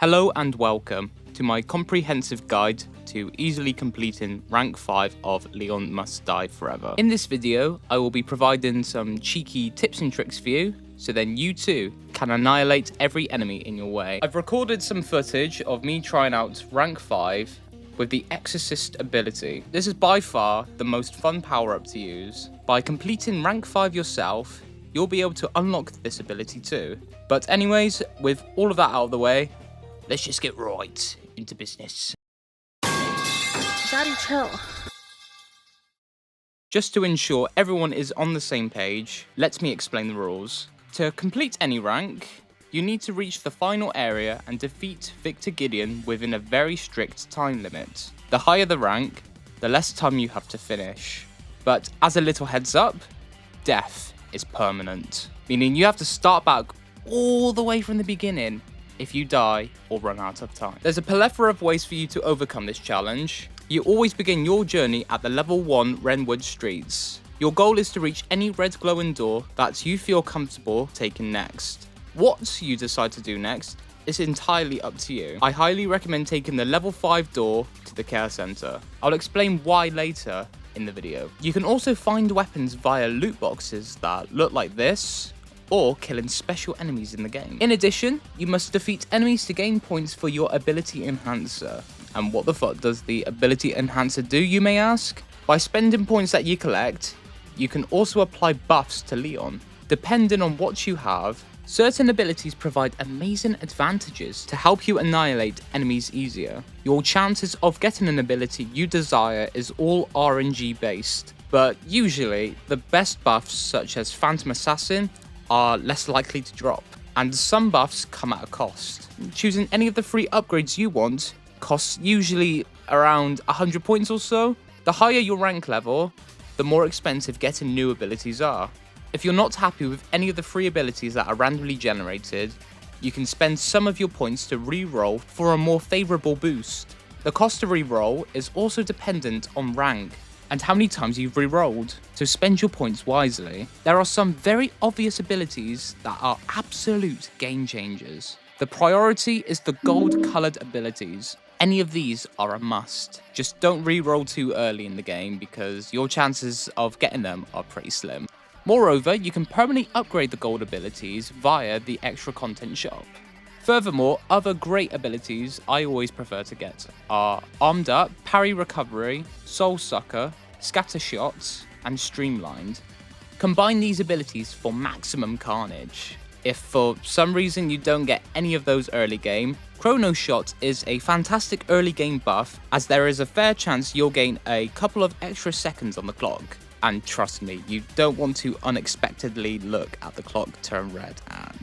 Hello and welcome to my comprehensive guide to easily completing rank 5 of Leon Must Die Forever. In this video, I will be providing some cheeky tips and tricks for you, so then you too can annihilate every enemy in your way. I've recorded some footage of me trying out rank 5 with the Exorcist ability. This is by far the most fun power-up to use. By completing rank 5 yourself, you'll be able to unlock this ability too. But anyways, with all of that out of the way, let's just get right into business. Daddy, chill. Just to ensure everyone is on the same page, let me explain the rules. To complete any rank, you need to reach the final area and defeat Victor Gideon within a very strict time limit. The higher the rank, the less time you have to finish. But as a little heads up, death is permanent, meaning you have to start back all the way from the beginning if you die or run out of time. There's a plethora of ways for you to overcome this challenge. You always begin your journey at the level 1 Wrenwood streets. Your goal is to reach any red glowing door that you feel comfortable taking next. What you decide to do next is entirely up to you. I highly recommend taking the level 5 door to the care center. I'll explain why later in the video. You can also find weapons via loot boxes that look like this, or killing special enemies in the game. In addition, you must defeat enemies to gain points for your ability enhancer. And what the fuck does the ability enhancer do, you may ask? By spending points that you collect, you can also apply buffs to Leon. Depending on what you have, certain abilities provide amazing advantages to help you annihilate enemies easier. Your chances of getting an ability you desire is all RNG based, but usually the best buffs such as Phantom Assassin are less likely to drop, and some buffs come at a cost. Choosing any of the free upgrades you want costs usually around 100 points or so. The higher your rank level, the more expensive getting new abilities are. If you're not happy with any of the free abilities that are randomly generated, you can spend some of your points to re-roll for a more favourable boost. The cost to re-roll is also dependent on rank and how many times you've re-rolled, so spend your points wisely. There are some very obvious abilities that are absolute game changers. The priority is the gold coloured abilities. Any of these are a must. Just don't re-roll too early in the game because your chances of getting them are pretty slim. Moreover, you can permanently upgrade the gold abilities via the extra content shop. Furthermore, other great abilities I always prefer to get are Armed Up, Parry Recovery, Soul Sucker, Scatter Shots, and Streamlined. Combine these abilities for maximum carnage. If for some reason you don't get any of those early game, Chrono Shot is a fantastic early game buff, as there is a fair chance you'll gain a couple of extra seconds on the clock. And trust me, you don't want to unexpectedly look at the clock turn red and,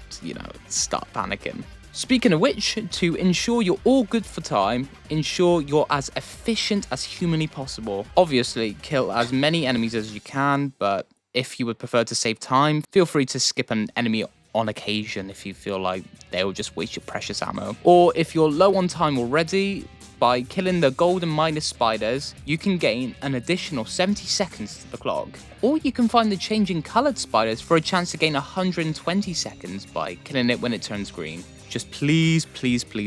start panicking. Speaking of which, to ensure you're all good for time, ensure you're as efficient as humanly possible. Obviously, kill as many enemies as you can, but if you would prefer to save time, feel free to skip an enemy on occasion if you feel like they'll just waste your precious ammo. Or if you're low on time already, by killing the golden minus spiders, you can gain an additional 70 seconds to the clock. Or you can find the changing coloured spiders for a chance to gain 120 seconds by killing it when it turns green. Just please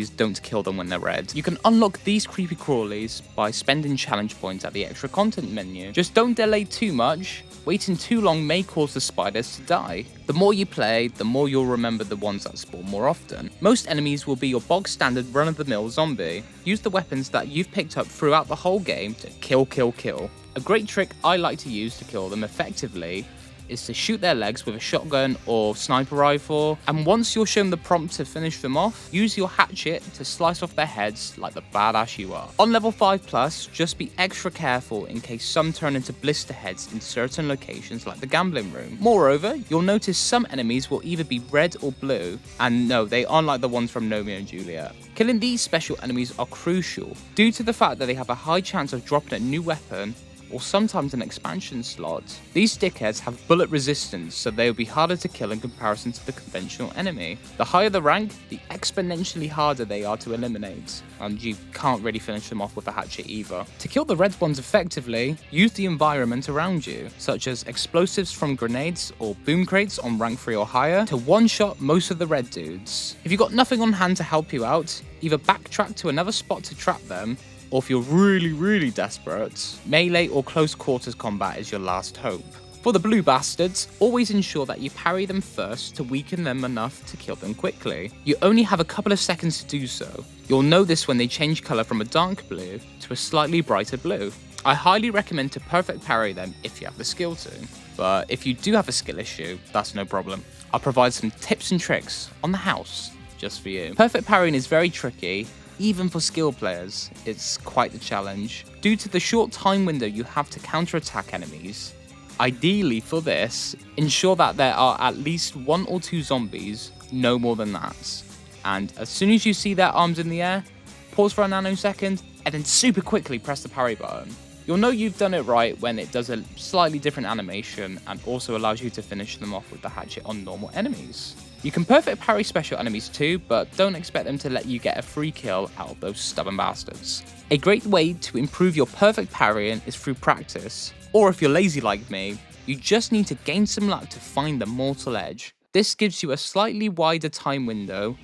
don't kill them when they're red. You can unlock these creepy crawlies by spending challenge points at the extra content menu. Just don't delay too much. Waiting too long may cause the spiders to die. The more you play, the more you'll remember the ones that spawn more often. Most enemies will be your bog standard run-of-the-mill zombie. Use the weapons that you've picked up throughout the whole game to kill. A great trick I like to use to kill them effectively is to shoot their legs with a shotgun or sniper rifle, and once you're shown the prompt to finish them off, use your hatchet to slice off their heads like the badass you are. On level 5+, just be extra careful in case some turn into blister heads in certain locations like the gambling room. Moreover, you'll notice some enemies will either be red or blue, and no, they aren't like the ones from Romeo and Juliet. Killing these special enemies are crucial. Due to the fact that they have a high chance of dropping a new weapon, or sometimes an expansion slot. These dickheads have bullet resistance, so they will be harder to kill in comparison to the conventional enemy. The higher the rank, the exponentially harder they are to eliminate, and you can't really finish them off with a hatchet either. To kill the red ones effectively, use the environment around you, such as explosives from grenades or boom crates on rank 3 or higher, to one-shot most of the red dudes. If you've got nothing on hand to help you out, either backtrack to another spot to trap them, or if you're really desperate, melee or close quarters combat is your last hope. For the blue bastards, always ensure that you parry them first to weaken them enough to kill them quickly. You only have a couple of seconds to do so. You'll know this when they change colour from a dark blue to a slightly brighter blue. I highly recommend to perfect parry them if you have the skill to, but if you do have a skill issue, that's no problem. I'll provide some tips and tricks on the house just for you. Perfect parrying is very tricky. Even for skilled players, it's quite the challenge. Due to the short time window you have to counterattack enemies, ideally for this, ensure that there are at least 1 or 2 zombies, no more than that. And as soon as you see their arms in the air, pause for a nanosecond, and then super quickly press the parry button. You'll know you've done it right when it does a slightly different animation and also allows you to finish them off with the hatchet on normal enemies. You can perfect parry special enemies too, but don't expect them to let you get a free kill out of those stubborn bastards. A great way to improve your perfect parrying is through practice, or if you're lazy like me, you just need to gain some luck to find the mortal edge. This gives you a slightly wider time window,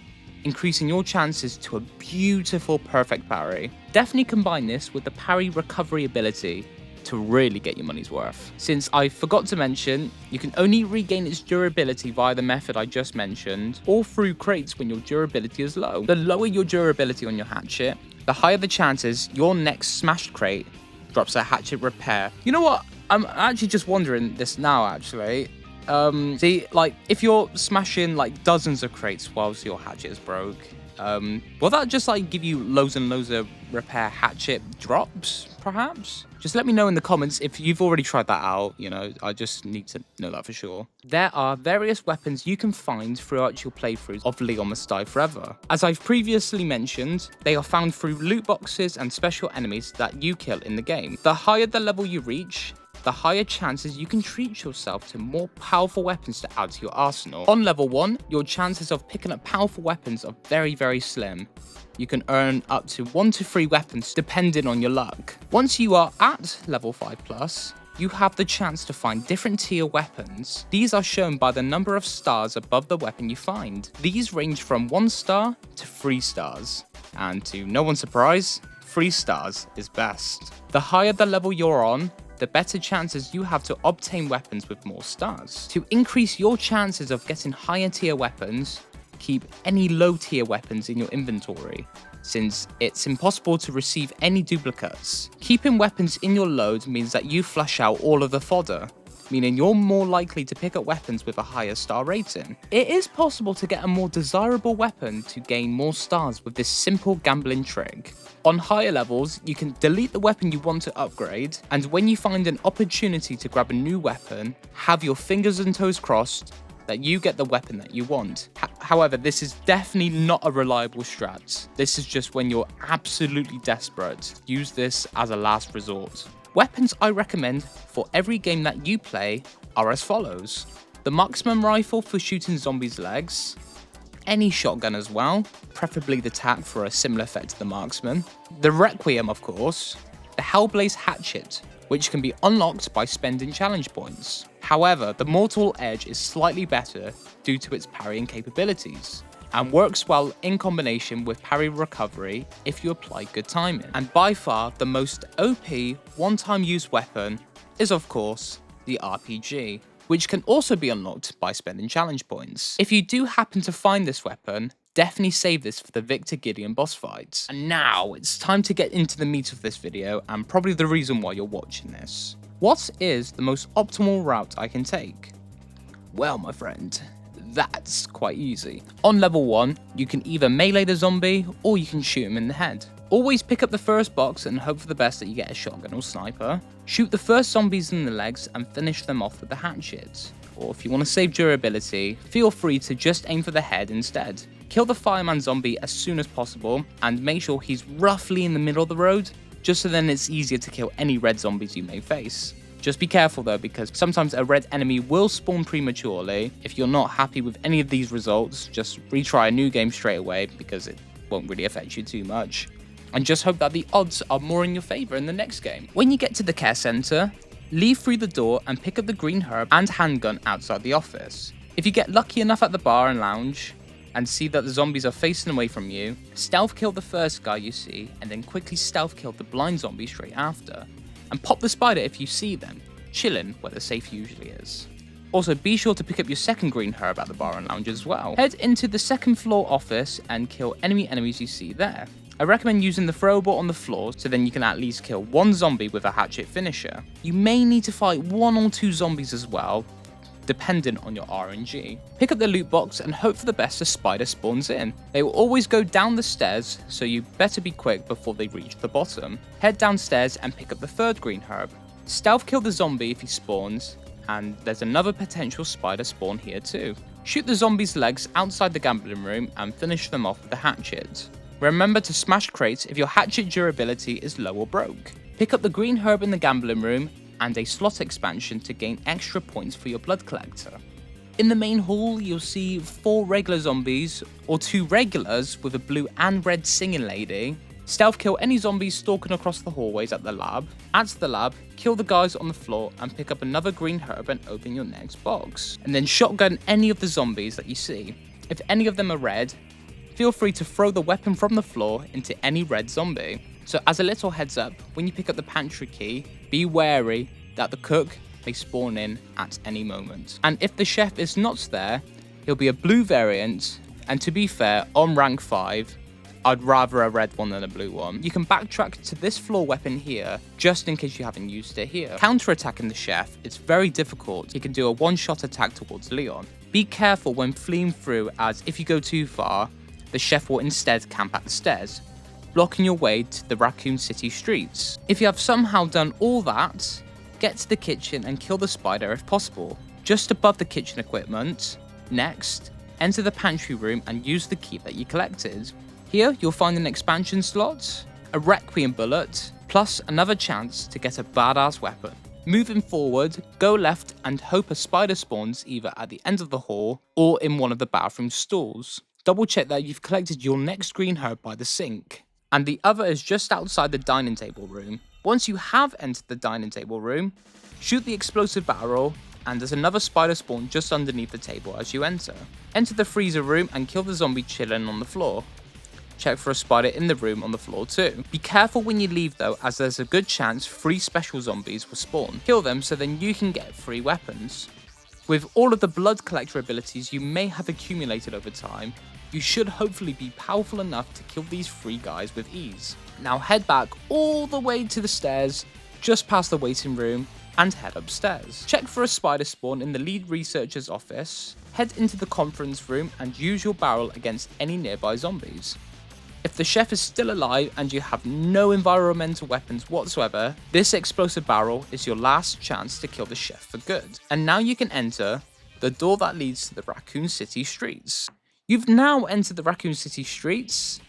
increasing your chances to a beautiful perfect parry. Definitely combine this with the parry recovery ability to really get your money's worth. Since I forgot to mention, you can only regain its durability via the method I just mentioned, or through crates when your durability is low. The lower your durability on your hatchet, the higher the chances your next smashed crate drops a hatchet repair. You know what? I'm actually just wondering this now, actually. See, like, if you're smashing, like, dozens of crates whilst your hatchet is broke, will that just, like, give you loads and loads of repair hatchet drops, perhaps? Just let me know in the comments if you've already tried that out, you know, I just need to know that for sure. There are various weapons you can find throughout your playthroughs of Leon Must Die Forever. As I've previously mentioned, they are found through loot boxes and special enemies that you kill in the game. The higher the level you reach, the higher chances you can treat yourself to more powerful weapons to add to your arsenal. On level 1, your chances of picking up powerful weapons are very slim. You can earn up to 1 to 3 weapons depending on your luck. Once you are at level 5+, you have the chance to find different tier weapons. These are shown by the number of stars above the weapon you find. These range from 1 star to 3 stars. And to no one's surprise, 3 stars is best. The higher the level you're on, the better chances you have to obtain weapons with more stars. To increase your chances of getting higher tier weapons, keep any low tier weapons in your inventory, since it's impossible to receive any duplicates. Keeping weapons in your load means that you flush out all of the fodder, meaning you're more likely to pick up weapons with a higher star rating. It is possible to get a more desirable weapon to gain more stars with this simple gambling trick. On higher levels, you can delete the weapon you want to upgrade, and when you find an opportunity to grab a new weapon, have your fingers and toes crossed that you get the weapon that you want. However, this is definitely not a reliable strat. This is just when you're absolutely desperate. Use this as a last resort. Weapons I recommend for every game that you play are as follows. The marksman rifle for shooting zombies' legs, any shotgun as well, preferably the TAC for a similar effect to the marksman, the Requiem of course, the Hellblaze hatchet, which can be unlocked by spending challenge points. However, the Mortal Edge is slightly better due to its parrying capabilities, and works well in combination with parry recovery if you apply good timing. And by far the most OP one-time use weapon is of course the RPG, which can also be unlocked by spending challenge points. If you do happen to find this weapon, definitely save this for the Victor Gideon boss fights. And now it's time to get into the meat of this video, and probably the reason why you're watching this. What is the most optimal route I can take? Well, my friend, that's quite easy. On level 1, you can either melee the zombie or you can shoot him in the head. Always pick up the first box and hope for the best that you get a shotgun or sniper. Shoot the first zombies in the legs and finish them off with the hatchet. Or if you want to save durability, feel free to just aim for the head instead. Kill the fireman zombie as soon as possible and make sure he's roughly in the middle of the road, just so then it's easier to kill any red zombies you may face. Just be careful though, because sometimes a red enemy will spawn prematurely. If you're not happy with any of these results, just retry a new game straight away because it won't really affect you too much. And just hope that the odds are more in your favor in the next game. When you get to the care center, leave through the door and pick up the green herb and handgun outside the office. If you get lucky enough at the bar and lounge, and see that the zombies are facing away from you, stealth kill the first guy you see, and then quickly stealth kill the blind zombie straight after. And pop the spider if you see them, chilling where the safe usually is. Also, be sure to pick up your second green herb at the bar and lounge as well. Head into the second floor office and kill enemies you see there. I recommend using the throwable on the floor so then you can at least kill one zombie with a hatchet finisher. You may need to fight 1 or 2 zombies as well, dependent on your RNG. Pick up the loot box and hope for the best a spider spawns in. They will always go down the stairs, so you better be quick before they reach the bottom. Head downstairs and pick up the third green herb. Stealth kill the zombie if he spawns, and there's another potential spider spawn here too. Shoot the zombie's legs outside the gambling room and finish them off with a hatchet. Remember to smash crates if your hatchet durability is low or broke. Pick up the green herb in the gambling room and a slot expansion to gain extra points for your blood collector. In the main hall, you'll see 4 regular zombies, or 2 regulars with a blue and red singing lady. Stealth kill any zombies stalking across the hallways at the lab. At the lab, kill the guys on the floor and pick up another green herb and open your next box. And then shotgun any of the zombies that you see. If any of them are red, feel free to throw the weapon from the floor into any red zombie. So as a little heads up, when you pick up the pantry key, be wary that the cook may spawn in at any moment. And if the chef is not there, he'll be a blue variant, and to be fair, on rank 5, I'd rather a red one than a blue one. You can backtrack to this floor weapon here, just in case you haven't used it here. Counter-attacking the chef, it's very difficult. He can do a one-shot attack towards Leon. Be careful when fleeing through, as if you go too far, the chef will instead camp at the stairs, blocking your way to the Raccoon City streets. If you have somehow done all that, get to the kitchen and kill the spider if possible. Just above the kitchen equipment, next, enter the pantry room and use the key that you collected. Here you'll find an expansion slot, a requiem bullet, plus another chance to get a badass weapon. Moving forward, go left and hope a spider spawns either at the end of the hall or in one of the bathroom stalls. Double check that you've collected your next green herb by the sink. And the other is just outside the dining table room. Once you have entered the dining table room, shoot the explosive barrel, and there's another spider spawn just underneath the table as you enter. Enter the freezer room and kill the zombie chilling on the floor. Check for a spider in the room on the floor too. Be careful when you leave though, as there's a good chance 3 special zombies will spawn. Kill them so then you can get 3 weapons. With all of the blood collector abilities you may have accumulated over time, you should hopefully be powerful enough to kill these 3 guys with ease. Now head back all the way to the stairs, just past the waiting room, and head upstairs. Check for a spider spawn in the lead researcher's office, head into the conference room and use your barrel against any nearby zombies. If the chef is still alive and you have no environmental weapons whatsoever, this explosive barrel is your last chance to kill the chef for good. And now you can enter the door that leads to the Raccoon City streets. You've now entered the Raccoon City streets.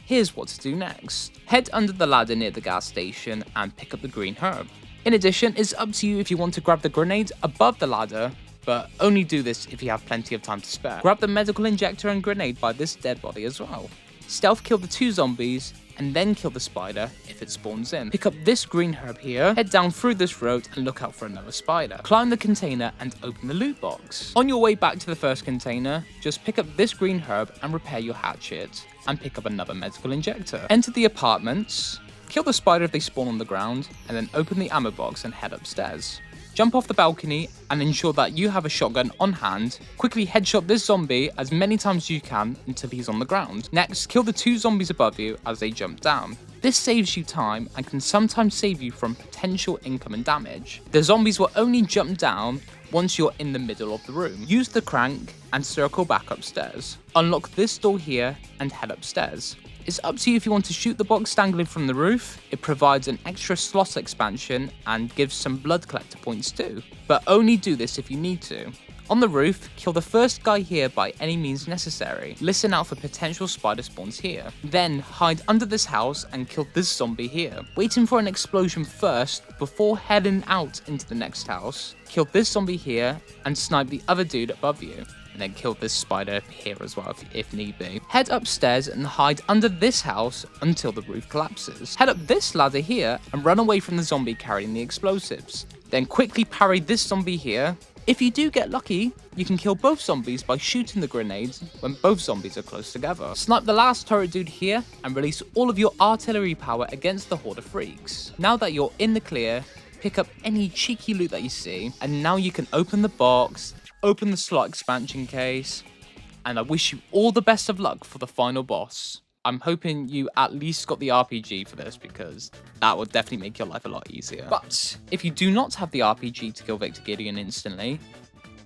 Here's what to do next. Head under the ladder near the gas station and pick up the green herb. In addition, it's up to you if you want to grab the grenade above the ladder, but only do this if you have plenty of time to spare. Grab the medical injector and grenade by this dead body as well. Stealth kill the 2 zombies, and then kill the spider if it spawns in. Pick up this green herb here, head down through this road and look out for another spider. Climb the container and open the loot box. On your way back to the first container, just pick up this green herb and repair your hatchet, and pick up another medical injector. Enter the apartments, kill the spider if they spawn on the ground, and then open the ammo box and head upstairs. Jump off the balcony and ensure that you have a shotgun on hand. Quickly headshot this zombie as many times as you can until he's on the ground. Next, kill the 2 zombies above you as they jump down. This saves you time and can sometimes save you from potential incoming damage. The zombies will only jump down once you're in the middle of the room. Use the crank and circle back upstairs. Unlock this door here and head upstairs. It's up to you if you want to shoot the box dangling from the roof. It provides an extra slot expansion and gives some blood collector points too. But only do this if you need to. On the roof, kill the first guy here by any means necessary. Listen out for potential spider spawns here. Then hide under this house and kill this zombie here. Waiting for an explosion first before heading out into the next house. Kill this zombie here and snipe the other dude above you. And then kill this spider here as well if need be. Head upstairs and hide under this house until the roof collapses. Head up this ladder here and run away from the zombie carrying the explosives. Then quickly parry this zombie here. If you do get lucky, you can kill both zombies by shooting the grenades when both zombies are close together. Snipe the last turret dude here and release all of your artillery power against the horde of freaks. Now that you're in the clear, pick up any cheeky loot that you see, and now you can open the box, open the slot expansion case, and I wish you all the best of luck for the final boss. I'm hoping you at least got the RPG for this because that would definitely make your life a lot easier. But if you do not have the RPG to kill Victor Gideon instantly,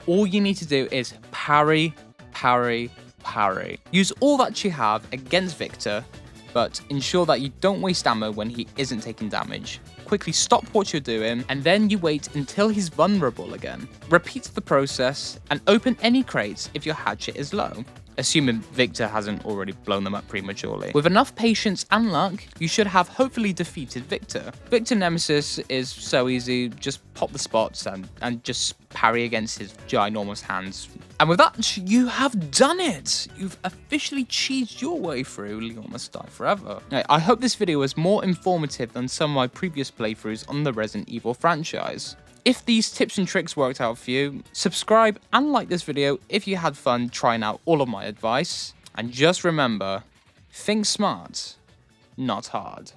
all you need to do is parry, parry, parry. Use all that you have against Victor, but ensure that you don't waste ammo when he isn't taking damage. Quickly stop what you're doing, and then you wait until he's vulnerable again. Repeat the process, and open any crates if your hatchet is low, assuming Victor hasn't already blown them up prematurely. With enough patience and luck, you should have hopefully defeated Victor. Victor Nemesis is so easy, just pop the spots and just parry against his ginormous hands. And with that, you have done it! You've officially cheesed your way through Leon Must Die Forever. I hope this video was more informative than some of my previous playthroughs on the Resident Evil franchise. If these tips and tricks worked out for you, subscribe and like this video if you had fun trying out all of my advice. And just remember, think smart, not hard.